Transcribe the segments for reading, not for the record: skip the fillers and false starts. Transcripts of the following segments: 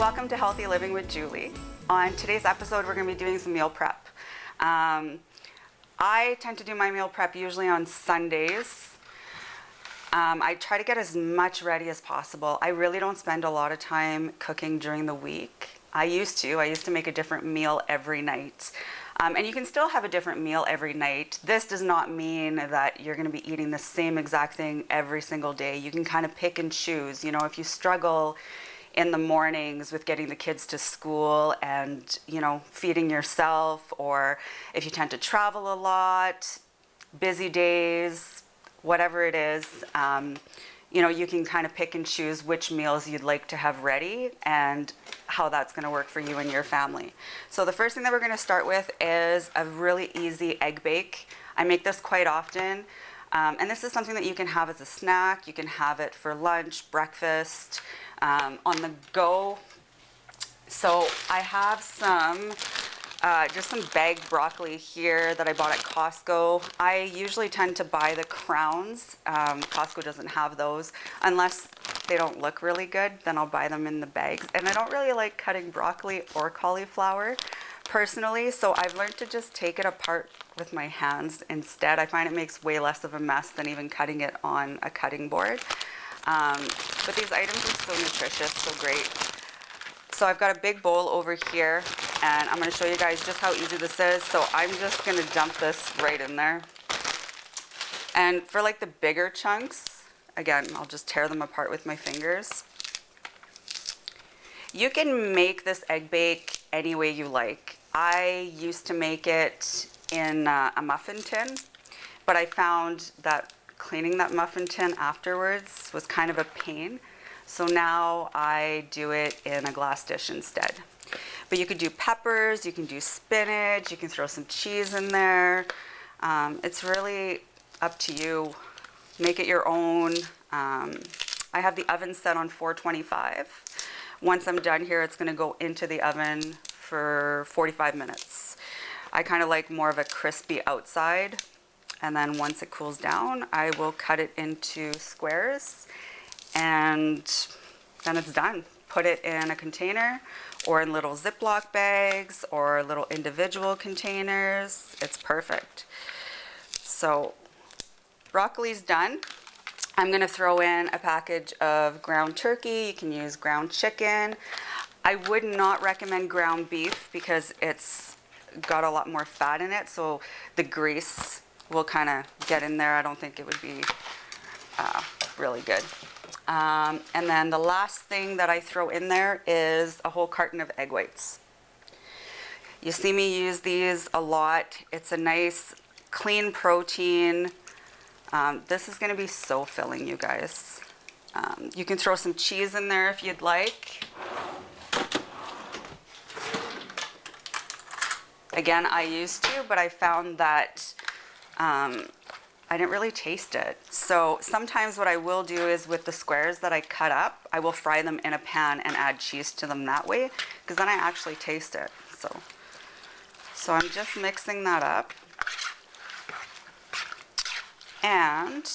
Welcome to Healthy Living with Julie. On today's episode, we're going to be doing some meal prep. I tend to do my meal prep usually on Sundays. I try to get as much ready as possible. I really don't spend a lot of time cooking during the week. I used to make a different meal every night. And you can still have a different meal every night. This does not mean that you're going to be eating the same exact thing every single day. You can kind of pick and choose. You know, if you struggle in the mornings with getting the kids to school and, you know, feeding yourself, or if you tend to travel a lot, busy days, whatever it is, you know, you can kind of pick and choose which meals you'd like to have ready and how that's going to work for you and your family. So the first thing that we're going to start with is a really easy egg bake. I make this quite often, and this is something that you can have as a snack. You can have it for lunch, breakfast, on the go. So I have some just some bagged broccoli here that I bought at Costco. I usually tend to buy the crowns. Costco doesn't have those unless they don't look really good, then I'll buy them in the bags. And I don't really like cutting broccoli or cauliflower personally, so I've learned to just take it apart with my hands instead. I find it makes way less of a mess than even cutting it on a cutting board. But these items are so nutritious, so great. So I've got a big bowl over here, and I'm going to show you guys just how easy this is. So I'm just going to dump this right in there. And for like the bigger chunks, again, I'll just tear them apart with my fingers. You can make this egg bake any way you like. I used to make it in a muffin tin, but I found that cleaning that muffin tin afterwards was kind of a pain. So now I do it in a glass dish instead. But you could do peppers, you can do spinach, you can throw some cheese in there. It's really up to you. Make it your own. I have the oven set on 425. Once I'm done here, it's going to go into the oven for 45 minutes. I kind of like more of a crispy outside. And then once it cools down, I will cut it into squares, and then it's done. Put it in a container or in little Ziploc bags or little individual containers. It's perfect. So broccoli's done. I'm gonna throw in a package of ground turkey. You can use ground chicken. I would not recommend ground beef because it's got a lot more fat in it, so the grease will kind of get in there. I don't think it would be really good. And then the last thing that I throw in there is a whole carton of egg whites. You see me use these a lot. It's a nice, clean protein. This is going to be so filling, you guys. You can throw some cheese in there if you'd like. Again, I used to, but I found that I didn't really taste it. So sometimes what I will do is with the squares that I cut up, I will fry them in a pan and add cheese to them that way, because then I actually taste it. So I'm just mixing that up. And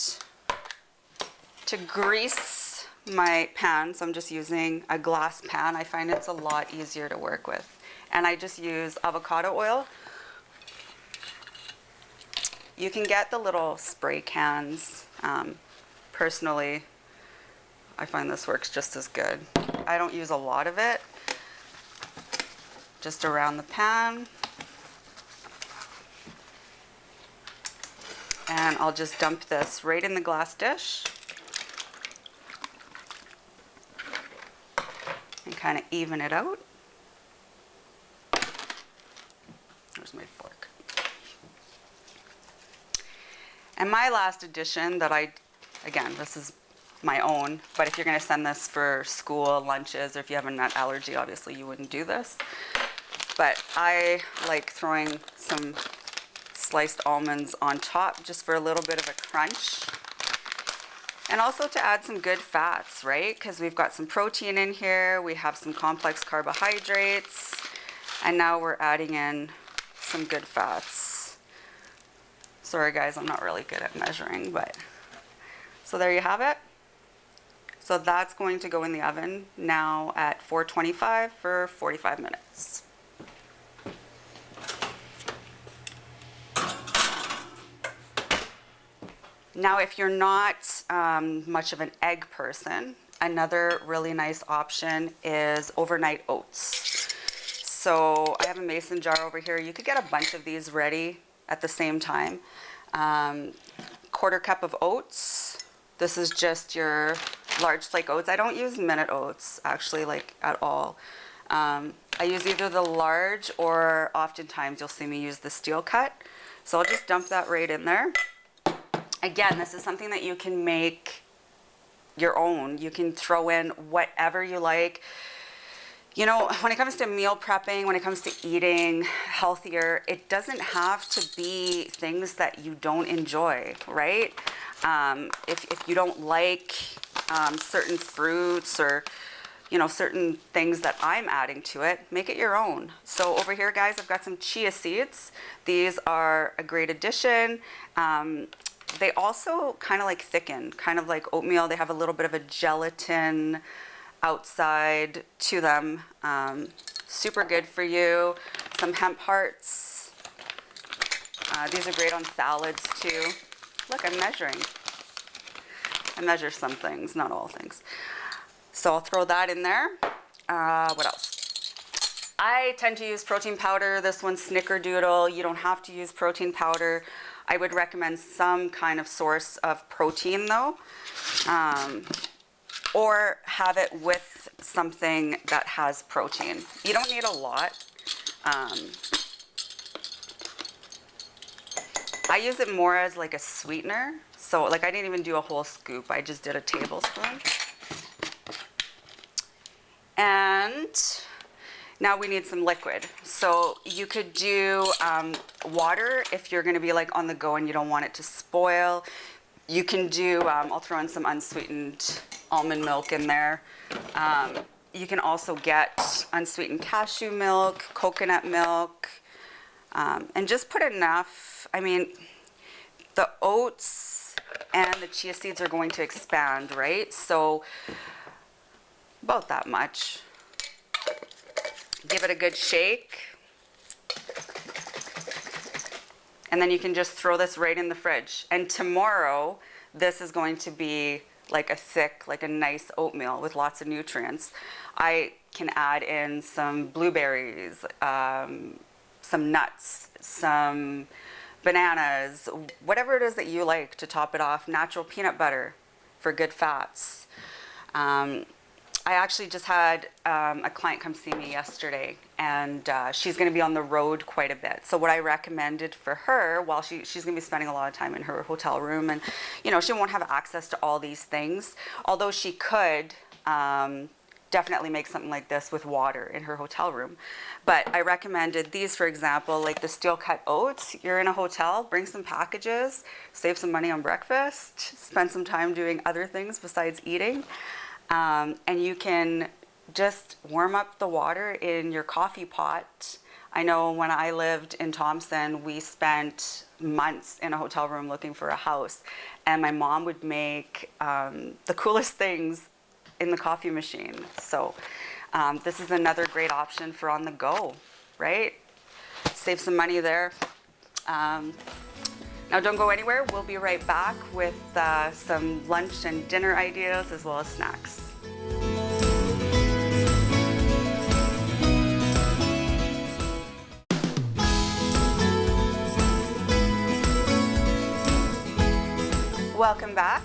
to grease my pan, so I'm just using a glass pan. I find it's a lot easier to work with. And I just use avocado oil. You can get the little spray cans. Personally, I find this works just as good. I don't use a lot of it, just around the pan. And I'll just dump this right in the glass dish and kind of even it out. There's my fork. And my last addition that again, this is my own, but if you're going to send this for school lunches, or if you have a nut allergy, obviously you wouldn't do this. But I like throwing some sliced almonds on top just for a little bit of a crunch. And also to add some good fats, right? Because we've got some protein in here, we have some complex carbohydrates, and now we're adding in some good fats. Sorry guys, I'm not really good at measuring, but so there you have it. So that's going to go in the oven now at 425 for 45 minutes. Now, if you're not much of an egg person, another really nice option is overnight oats. So I have a mason jar over here. You could get a bunch of these ready at the same time. Quarter cup of oats. This is just your large flake oats. I don't use minute oats actually, like, at all. I use either the large, or oftentimes you'll see me use the steel cut. So I'll just dump that right in there. Again, this is something that you can make your own. You can throw in whatever you like. You know, when it comes to meal prepping, when it comes to eating healthier, it doesn't have to be things that you don't enjoy, right? If you don't like certain fruits, or, you know, certain things that I'm adding to it, make it your own. So over here, guys, I've got some chia seeds. These are a great addition. They also kind of like thicken, kind of like oatmeal. They have a little bit of a gelatin outside to them. Super good for you. Some hemp hearts. These are great on salads too. Look, I'm measuring. I measure some things, not all things. So I'll throw that in there. What else? I tend to use protein powder. This one's Snickerdoodle. You don't have to use protein powder. I would recommend some kind of source of protein though, or have it with something that has protein. You don't need a lot. I use it more as like a sweetener. So like I didn't even do a whole scoop, I just did a tablespoon. And now we need some liquid. So you could do water if you're gonna be like on the go and you don't want it to spoil. You can do, I'll throw in some unsweetened almond milk in there. You can also get unsweetened cashew milk, coconut milk, and just put enough. I mean, the oats and the chia seeds are going to expand, right? So about that much. Give it a good shake. And then you can just throw this right in the fridge. And tomorrow, this is going to be like a thick, like a nice oatmeal with lots of nutrients. I can add in some blueberries, some nuts, some bananas, whatever it is that you like to top it off. Natural peanut butter for good fats. I actually just had a client come see me yesterday, and she's going to be on the road quite a bit. So what I recommended for her, while she's going to be spending a lot of time in her hotel room, and you know, she won't have access to all these things, although she could definitely make something like this with water in her hotel room. But I recommended these, for example, like the steel cut oats. You're in a hotel, bring some packages, save some money on breakfast, spend some time doing other things besides eating. And you can just warm up the water in your coffee pot. I know when I lived in Thompson, we spent months in a hotel room looking for a house, and my mom would make the coolest things in the coffee machine. So this is another great option for on the go, right? Save some money there. Now don't go anywhere. We'll be right back with some lunch and dinner ideas as well as snacks. Welcome back.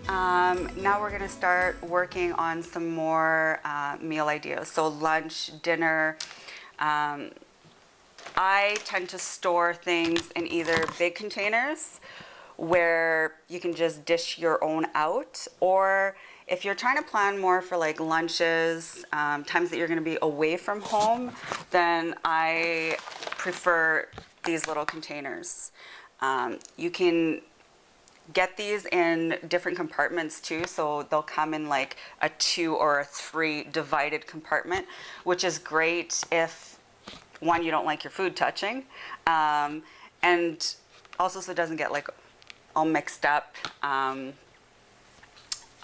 Now we're gonna start working on some more meal ideas. So lunch, dinner. I tend to store things in either big containers where you can just dish your own out, or if you're trying to plan more for like lunches, times that you're gonna be away from home, then I prefer these little containers. You can get these in different compartments too, so they'll come in like a 2 or a 3 divided compartment, which is great if one, you don't like your food touching, and also so it doesn't get like all mixed up.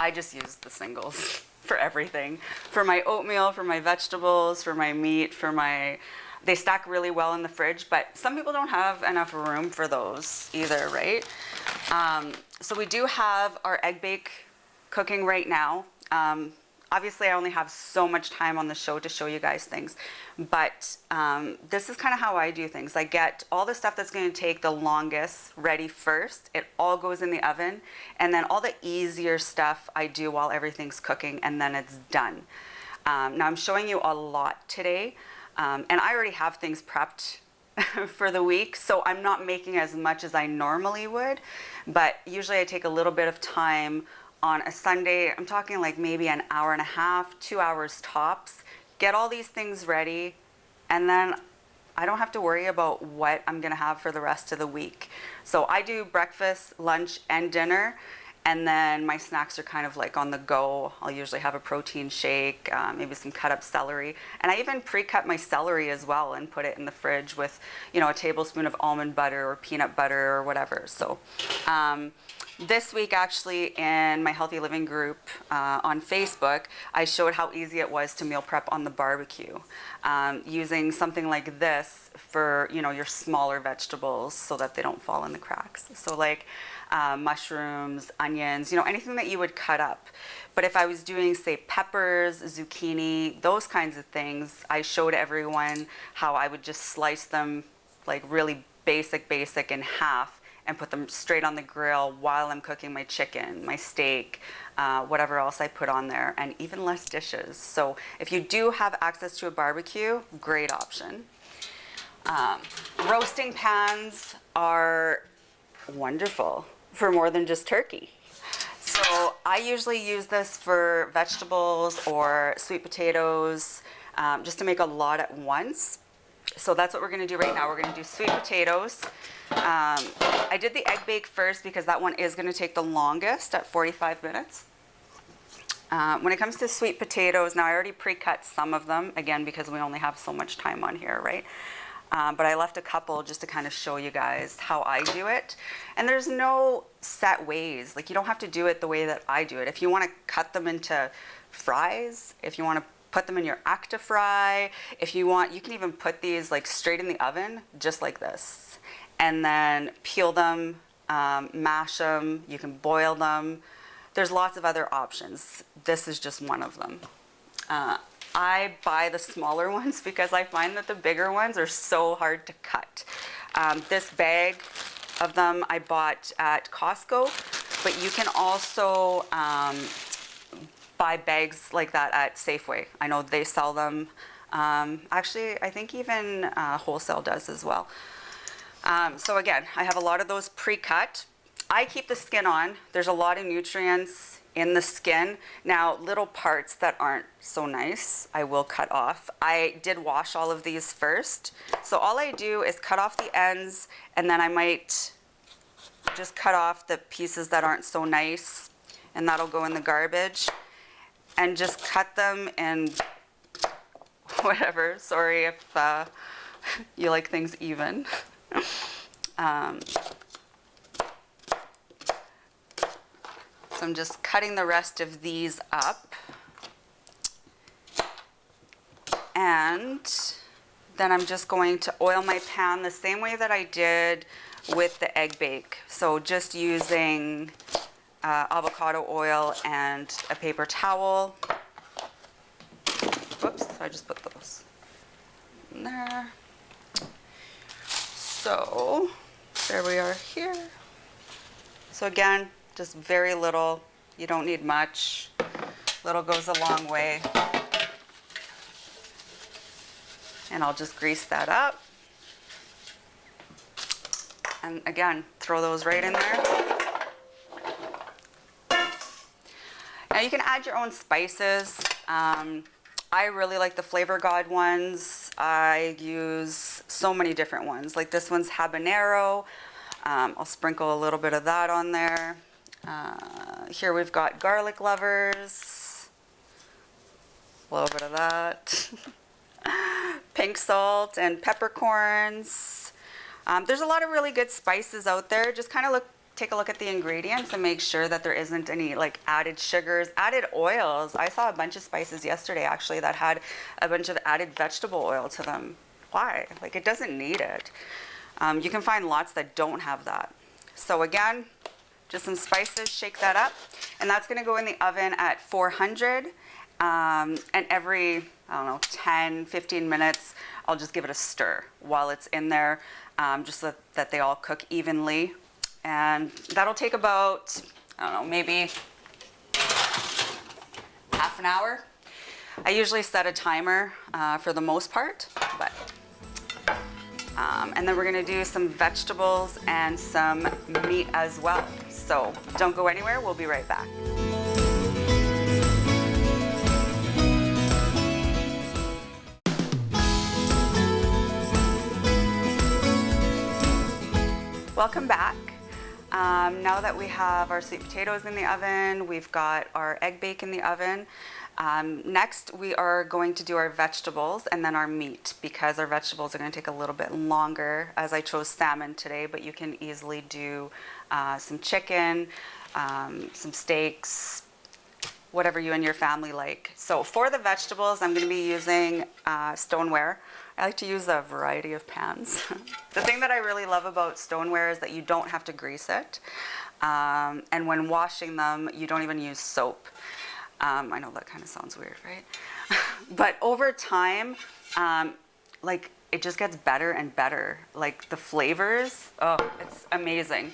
I just use the singles for everything. For my oatmeal, for my vegetables, for my meat, they stack really well in the fridge, but some people don't have enough room for those either, right? So we do have our egg bake cooking right now. Obviously, I only have so much time on the show to show you guys things, but this is kind of how I do things. I get all the stuff that's going to take the longest ready first. It all goes in the oven, and then all the easier stuff I do while everything's cooking, and then it's done. Now I'm showing you a lot today, and I already have things prepped for the week, so I'm not making as much as I normally would, but usually I take a little bit of time on a Sunday. I'm talking like maybe an hour and a half, 2 hours tops, get all these things ready, and then I don't have to worry about what I'm gonna have for the rest of the week. So I do breakfast, lunch, and dinner, and then my snacks are kind of like on the go. I'll usually have a protein shake, maybe some cut up celery, and I even pre-cut my celery as well and put it in the fridge with, you know, a tablespoon of almond butter or peanut butter or whatever. So this week, actually, in my Healthy Living group on Facebook, I showed how easy it was to meal prep on the barbecue, using something like this for, you know, your smaller vegetables so that they don't fall in the cracks. So like mushrooms, onions, you know, anything that you would cut up. But if I was doing, say, peppers, zucchini, those kinds of things, I showed everyone how I would just slice them like really basic in half and put them straight on the grill while I'm cooking my chicken, my steak, whatever else I put on there, and even less dishes. So if you do have access to a barbecue, great option. Roasting pans are wonderful for more than just turkey. So I usually use this for vegetables or sweet potatoes, just to make a lot at once. So that's what we're going to do right now. We're going to do sweet potatoes. I did the egg bake first because that one is going to take the longest at 45 minutes. When it comes to sweet potatoes, now I already pre-cut some of them, again, because we only have so much time on here, right? But I left a couple just to kind of show you guys how I do it. And there's no set ways. Like, you don't have to do it the way that I do it. If you want to cut them into fries, if you want to put them in your ActiFry, if you want, you can even put these like straight in the oven, just like this. And then peel them, mash them, you can boil them. There's lots of other options. This is just one of them. I buy the smaller ones because I find that the bigger ones are so hard to cut. This bag of them I bought at Costco, but you can also buy bags like that at Safeway. I know they sell them. Actually, I think even wholesale does as well. So again, I have a lot of those pre-cut. I keep the skin on. There's a lot of nutrients in the skin. Now, little parts that aren't so nice, I will cut off. I did wash all of these first. So all I do is cut off the ends, and then I might just cut off the pieces that aren't so nice, and that'll go in the garbage. And just cut them in whatever. Sorry if you like things even. So I'm just cutting the rest of these up. And then I'm just going to oil my pan the same way that I did with the egg bake. So just using avocado oil and a paper towel. Whoops, I just put those in there. So there we are here. So again, just very little. You don't need much. Little goes a long way. And I'll just grease that up. And again, throw those right in there. Now you can add your own spices. I really like the Flavor God ones. I use so many different ones. Like this one's habanero. I'll sprinkle a little bit of that on there. Here we've got garlic lovers. A little bit of that. Pink salt and peppercorns. There's a lot of really good spices out there. Just kind of take a look at the ingredients and make sure that there isn't any like added sugars, added oils. I saw a bunch of spices yesterday actually that had a bunch of added vegetable oil to them. Why? Like, it doesn't need it. You can find lots that don't have that. So again, just some spices, shake that up, and that's gonna go in the oven at 400. And every, I don't know, 10, 15 minutes, I'll just give it a stir while it's in there, just so that they all cook evenly. And that'll take about, I don't know, maybe half an hour. I usually set a timer for the most part, but, and then we're gonna do some vegetables and some meat as well. So don't go anywhere, we'll be right back. Welcome back. Now that we have our sweet potatoes in the oven, we've got our egg bake in the oven. Next, we are going to do our vegetables and then our meat, because our vegetables are going to take a little bit longer, as I chose salmon today, but you can easily do some chicken, some steaks, whatever you and your family like. So for the vegetables, I'm going to be using stoneware. I like to use a variety of pans. The thing that I really love about stoneware is that you don't have to grease it. And when washing them, you don't even use soap. I know that kind of sounds weird, right? But over time, like, it just gets better and better. Like, the flavors, oh, it's amazing.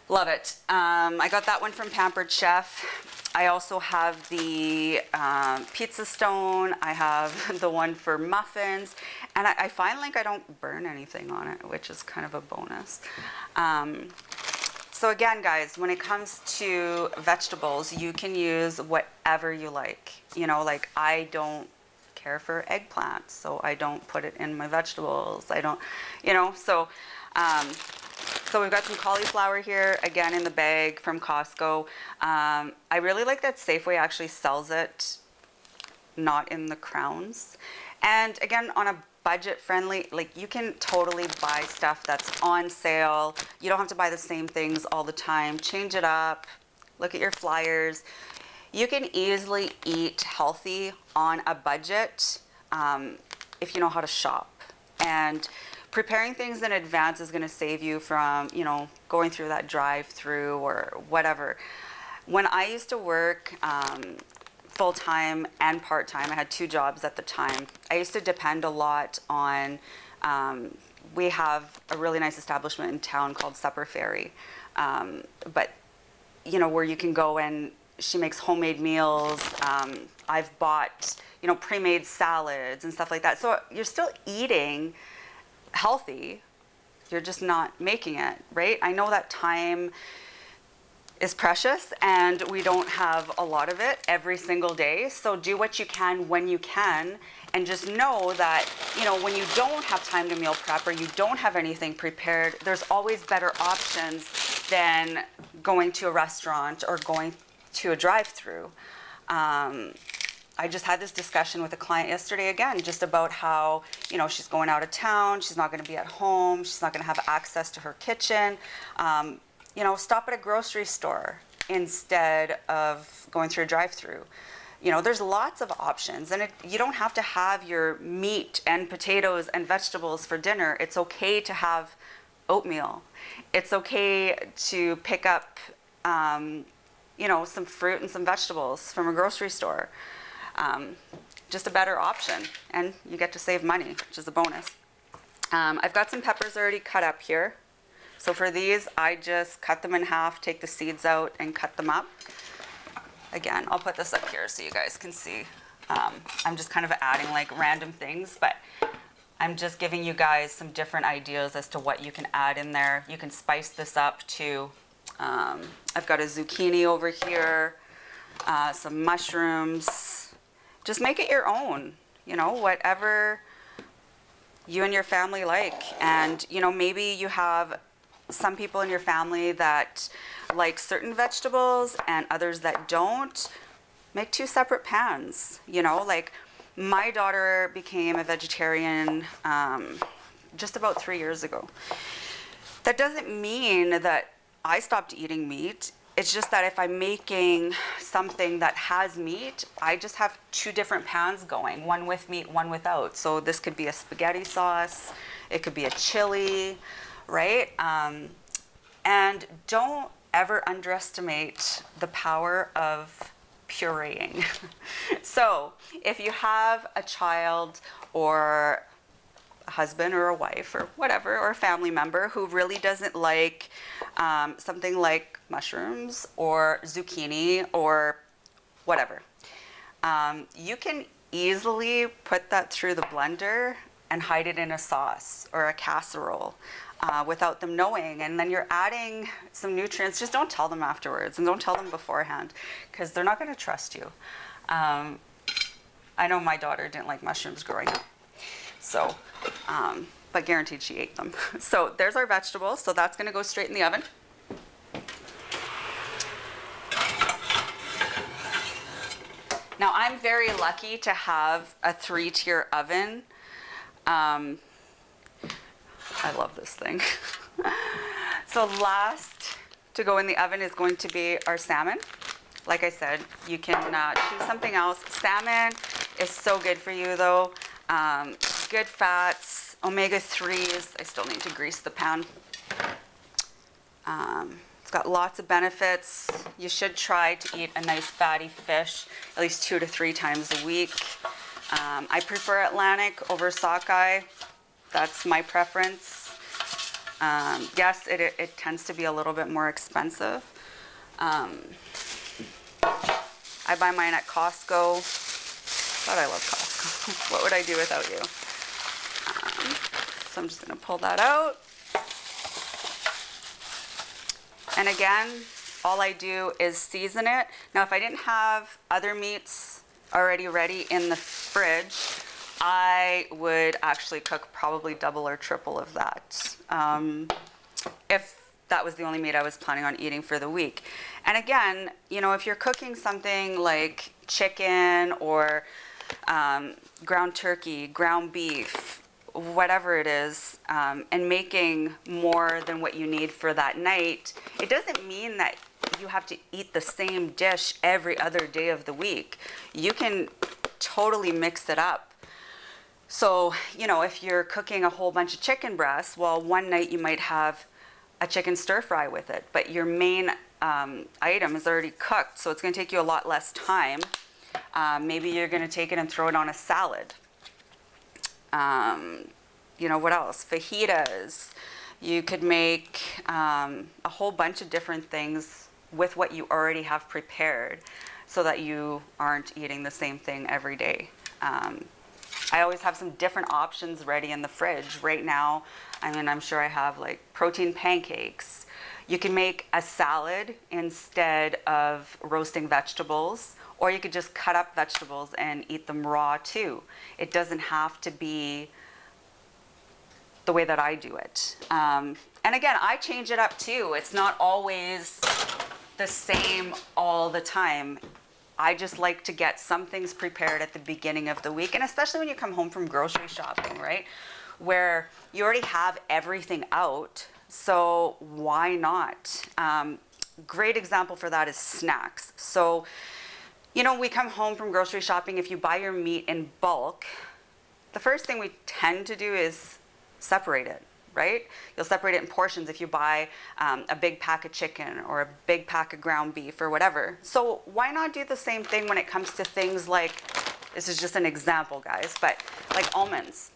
Love it. I got that one from Pampered Chef. I also have the pizza stone. I have the one for muffins. And I find like I don't burn anything on it, which is kind of a bonus. So again, guys, when it comes to vegetables, you can use whatever you like. You know, like, I don't care for eggplant, so I don't put it in my vegetables. I don't, you know, so we've got some cauliflower here, again in the bag from Costco. I really like that Safeway actually sells it not in the crowns. And again, on a budget friendly, like, you can totally buy stuff that's on sale. You don't have to buy the same things all the time. Change it up, look at your flyers. You can easily eat healthy on a budget if you know how to shop. And preparing things in advance is going to save you from, you know, going through that drive-through or whatever. When I used to work full-time and part-time, I had 2 jobs at the time. I used to depend a lot on, we have a really nice establishment in town called Supper Fairy, but, you know, where you can go and she makes homemade meals. I've bought, you know, pre-made salads and stuff like that. So you're still eating healthy, you're just not making it, right? I know that time is precious and we don't have a lot of it every single day. So do what you can when you can, and just know that, you know, when you don't have time to meal prep or you don't have anything prepared, there's always better options than going to a restaurant or going to a drive-through. I just had this discussion with a client yesterday again, just about how, you know, she's going out of town, she's not going to be at home, she's not going to have access to her kitchen. You know, stop at a grocery store instead of going through a drive-through. You know, there's lots of options, and you don't have to have your meat and potatoes and vegetables for dinner. It's okay to have oatmeal. It's okay to pick up, you know, some fruit and some vegetables from a grocery store. Just a better option, and you get to save money, which is a bonus. I've got some peppers already cut up here. So for these, I just cut them in half, take the seeds out, and cut them up. Again, I'll put this up here so you guys can see. I'm just kind of adding like random things, but I'm just giving you guys some different ideas as to what you can add in there. You can spice this up too. I've got a zucchini over here, some mushrooms. Just make it your own, you know, whatever you and your family like. And, you know, maybe you have some people in your family that like certain vegetables and others that don't. Make 2 separate pans, you know, like my daughter became a vegetarian just about 3 years ago. That doesn't mean that I stopped eating meat. It's just that if I'm making something that has meat, I just have two different pans going, one with meat, one without. So this could be a spaghetti sauce, it could be a chili, right? And don't ever underestimate the power of pureeing. So if you have a child or a husband or a wife or whatever, or a family member who really doesn't like something like mushrooms or zucchini or whatever, you can easily put that through the blender and hide it in a sauce or a casserole without them knowing. And then you're adding some nutrients. Just don't tell them afterwards and don't tell them beforehand, because they're not going to trust you. I know my daughter didn't like mushrooms growing up. So, but guaranteed she ate them. So there's our vegetables. So that's going to go straight in the oven. Now I'm very lucky to have a 3-tier oven. I love this thing. So last to go in the oven is going to be our salmon. Like I said, you can choose something else. Salmon is so good for you though. Good fats, omega-3s. I still need to grease the pan. It's got lots of benefits. You should try to eat a nice fatty fish at least 2 to 3 times a week. I prefer Atlantic over sockeye. That's my preference. Yes, it tends to be a little bit more expensive. I buy mine at Costco, but I love Costco. What would I do without you? So I'm just going to pull that out. And again, all I do is season it. Now, if I didn't have other meats already ready in the fridge, I would actually cook probably double or triple of that, if that was the only meat I was planning on eating for the week. And again, you know, if you're cooking something like chicken or ground turkey, ground beef, whatever it is, and making more than what you need for that night, it doesn't mean that you have to eat the same dish every other day of the week. You can totally mix it up. So, you know, if you're cooking a whole bunch of chicken breasts, well, one night you might have a chicken stir fry with it, but your main item is already cooked, so it's going to take you a lot less time. Maybe you're going to take it and throw it on a salad. You know, what else? Fajitas. You could make a whole bunch of different things with what you already have prepared so that you aren't eating the same thing every day. I always have some different options ready in the fridge. Right now, I mean, I'm sure I have like protein pancakes. You can make a salad instead of roasting vegetables, or you could just cut up vegetables and eat them raw too. It doesn't have to be the way that I do it. And again, I change it up too. It's not always the same all the time. I just like to get some things prepared at the beginning of the week, and especially when you come home from grocery shopping, right? Where you already have everything out, so why not? Great example for that is snacks. So, you know, we come home from grocery shopping, if you buy your meat in bulk, the first thing we tend to do is separate it, right? You'll separate it in portions if you buy a big pack of chicken or a big pack of ground beef or whatever. So why not do the same thing when it comes to things like, this is just an example, guys, but like almonds,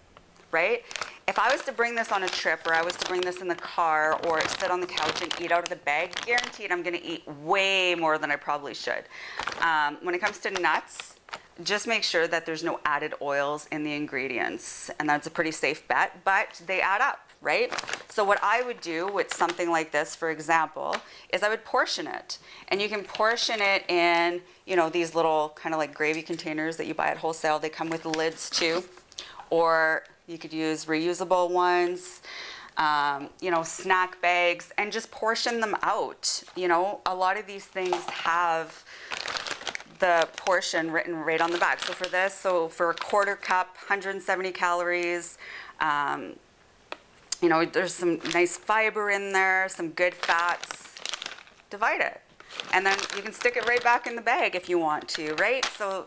right? If I was to bring this on a trip, or I was to bring this in the car or sit on the couch and eat out of the bag, guaranteed I'm gonna eat way more than I probably should. When it comes to nuts, just make sure that there's no added oils in the ingredients, and that's a pretty safe bet, but they add up, right? So what I would do with something like this, for example, is I would portion it. And you can portion it in, you know, these little kind of like gravy containers that you buy at wholesale. They come with lids too. Or you could use reusable ones, you know, snack bags, and just portion them out. You know, a lot of these things have the portion written right on the back. So for this, so for a quarter cup, 170 calories, you know, there's some nice fiber in there, some good fats. divide it. And then you can stick it right back in the bag if you want to, right? So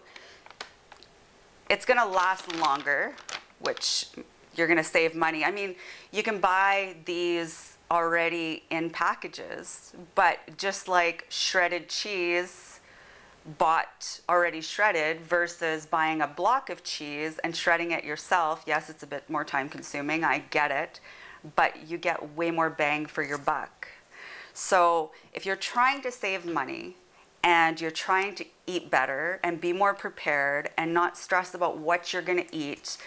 it's gonna last longer, which you're gonna save money. I mean, you can buy these already in packages, but just like shredded cheese bought already shredded versus buying a block of cheese and shredding it yourself, yes, it's a bit more time consuming, I get it, but you get way more bang for your buck. So if you're trying to save money and you're trying to eat better and be more prepared and not stress about what you're gonna eat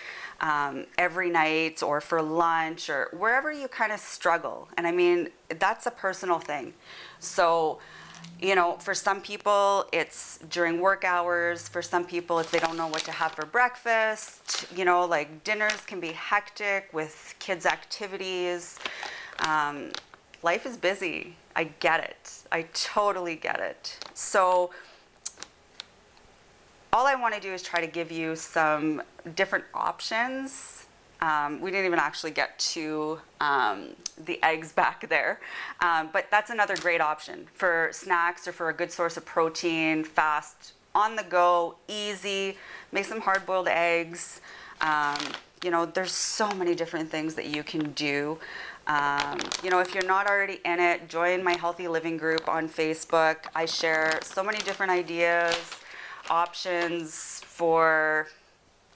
every night or for lunch or wherever you kind of struggle, and I mean, that's a personal thing. So, you know, for some people, it's during work hours. For some people, if they don't know what to have for breakfast, you know, like dinners can be hectic with kids' activities. Life is busy. I get it. I totally get it. So all I want to do is try to give you some different options. We didn't even actually get to the eggs back there, but that's another great option for snacks or for a good source of protein, fast, on the go, easy. Make some hard-boiled eggs. You know, there's so many different things that you can do. You know, if you're not already in it, join my Healthy Living group on Facebook. I share so many different ideas, options for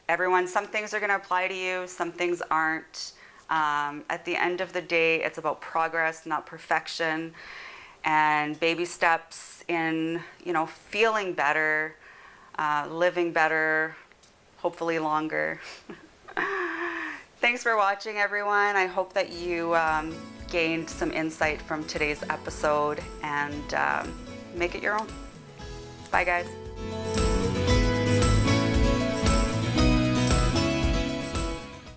everyone. Some things are going to apply to you, some things aren't. At the end of the day, it's about progress, not perfection, and baby steps in, you know, feeling better, living better, hopefully longer. Thanks for watching, everyone. I hope that you gained some insight from today's episode and make it your own. Bye, guys.